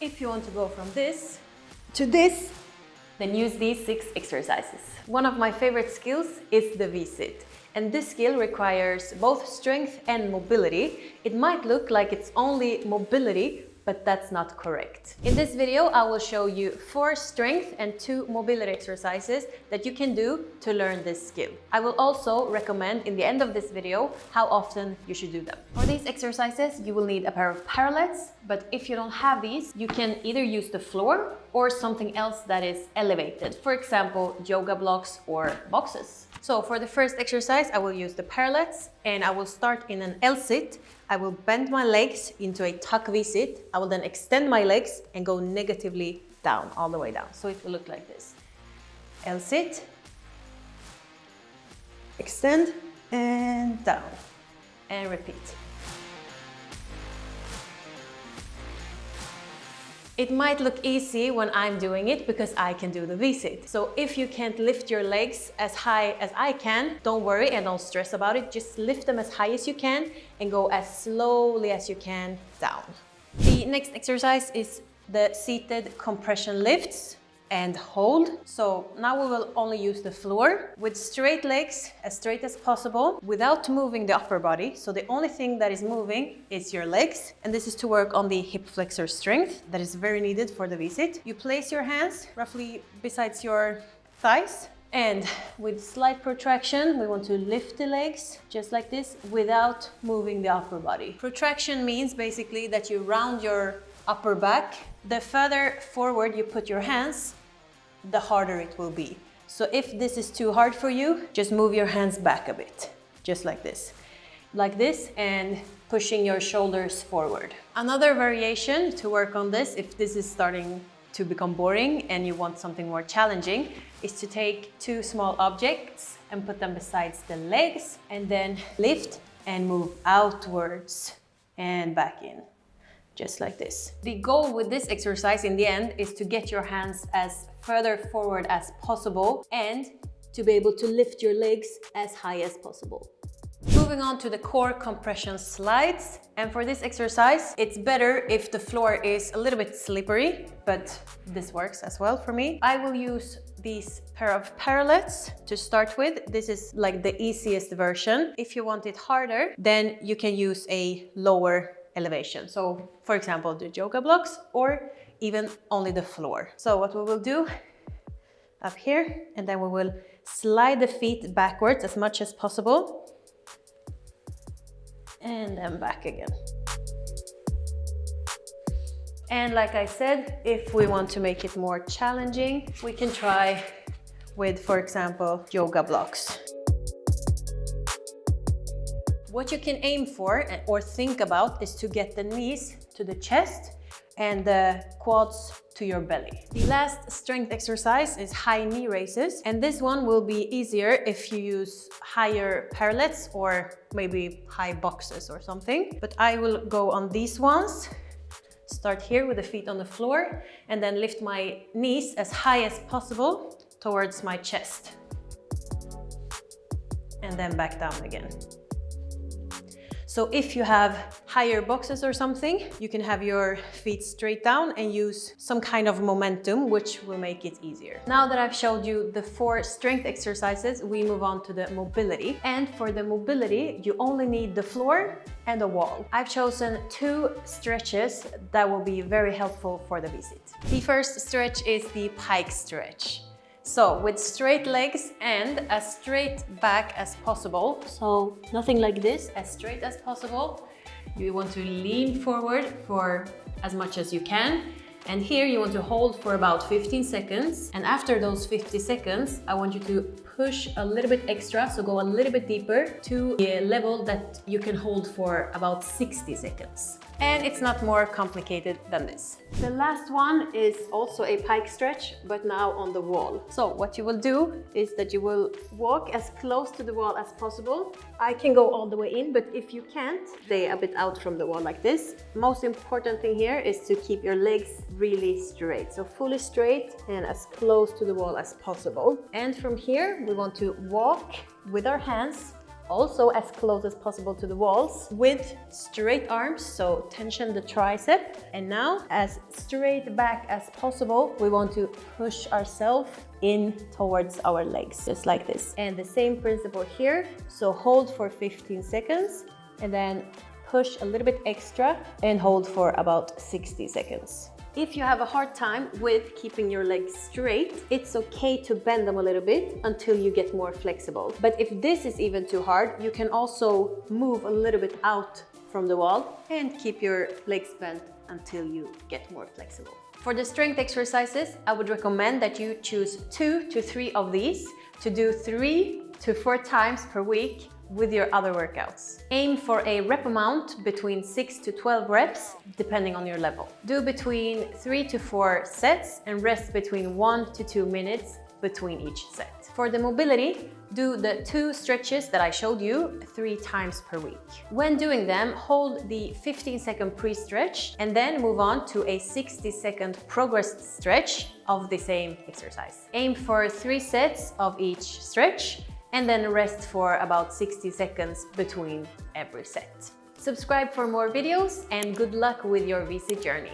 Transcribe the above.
if you want to go from this to this, then use these 6 exercises. One of my favorite skills is the V-sit. And this skill requires both strength and mobility. It might look like it's only mobility, but that's not correct. In this video, I will show you 4 strength and 2 mobility exercises that you can do to learn this skill. I will also recommend in the end of this video how often you should do them. For these exercises, you will need a pair of parallettes, but if you don't have these, you can either use the floor or something else that is elevated. For example, yoga blocks or boxes. So for the first exercise, I will use the parallettes and I will start in an L-sit. I will bend my legs into a tuck V-sit. I will then extend my legs and go negatively down, all the way down. So it will look like this. L-sit, extend and down, and repeat. It might look easy when I'm doing it because I can do the V-sit. So if you can't lift your legs as high as I can, don't worry and don't stress about it. Just lift them as high as you can and go as slowly as you can down. The next exercise is the seated compression lifts and hold. So now we will only use the floor with straight legs, as straight as possible, without moving the upper body. So the only thing that is moving is your legs. And this is to work on the hip flexor strength that is very needed for the V-sit. You place your hands roughly besides your thighs. And with slight protraction, we want to lift the legs just like this without moving the upper body. Protraction means basically that you round your upper back. The further forward you put your hands, the harder it will be. So if this is too hard for you, just move your hands back a bit, just like this. Like this, and pushing your shoulders forward. Another variation to work on this, if this is starting to become boring and you want something more challenging, is to take 2 small objects and put them besides the legs and then lift and move outwards and back in. Just like this. The goal with this exercise in the end is to get your hands as further forward as possible and to be able to lift your legs as high as possible. Moving on to the core compression slides. And for this exercise, it's better if the floor is a little bit slippery, but this works as well for me. I will use these pair of parallettes to start with. This is like the easiest version. If you want it harder, then you can use a lower elevation. So for example, the yoga blocks or even only the floor. So what we will do up here, and then we will slide the feet backwards as much as possible and then back again. And like I said, if we want to make it more challenging, we can try with, for example, yoga blocks. What you can aim for or think about is to get the knees to the chest and the quads to your belly. The last strength exercise is high knee raises, and this one will be easier if you use higher parallettes or maybe high boxes or something. But I will go on these ones. Start here with the feet on the floor and then lift my knees as high as possible towards my chest. And then back down again. So if you have higher boxes or something, you can have your feet straight down and use some kind of momentum, which will make it easier. Now that I've showed you the 4 strength exercises, we move on to the mobility. And for the mobility, you only need the floor and the wall. I've chosen 2 stretches that will be very helpful for the V-sit. The first stretch is the Pike stretch. So with straight legs and as straight back as possible, so nothing like this, as straight as possible, you want to lean forward for as much as you can. And here you want to hold for about 15 seconds. And after those 50 seconds, I want you to push a little bit extra, so go a little bit deeper to a level that you can hold for about 60 seconds. And it's not more complicated than this. The last one is also a Pike stretch, but now on the wall. So what you will do is that you will walk as close to the wall as possible. I can go all the way in, but if you can't, stay a bit out from the wall like this. Most important thing here is to keep your legs really straight. So fully straight and as close to the wall as possible. And from here, we want to walk with our hands also as close as possible to the walls with straight arms, so tension the tricep. And now, as straight back as possible, we want to push ourselves in towards our legs, just like this. And the same principle here, so hold for 15 seconds and then push a little bit extra and hold for about 60 seconds. If you have a hard time with keeping your legs straight, it's okay to bend them a little bit until you get more flexible. But if this is even too hard, you can also move a little bit out from the wall and keep your legs bent until you get more flexible. For the strength exercises, I would recommend that you choose 2 to 3 of these to do 3 to 4 times per week with your other workouts. Aim for a rep amount between 6 to 12 reps, depending on your level. Do between 3 to 4 sets and rest between 1 to 2 minutes between each set. For the mobility, do the 2 stretches that I showed you 3 times per week. When doing them, hold the 15-second pre-stretch and then move on to a 60-second progress stretch of the same exercise. Aim for 3 sets of each stretch and then rest for about 60 seconds between every set. Subscribe for more videos and good luck with your VC journey.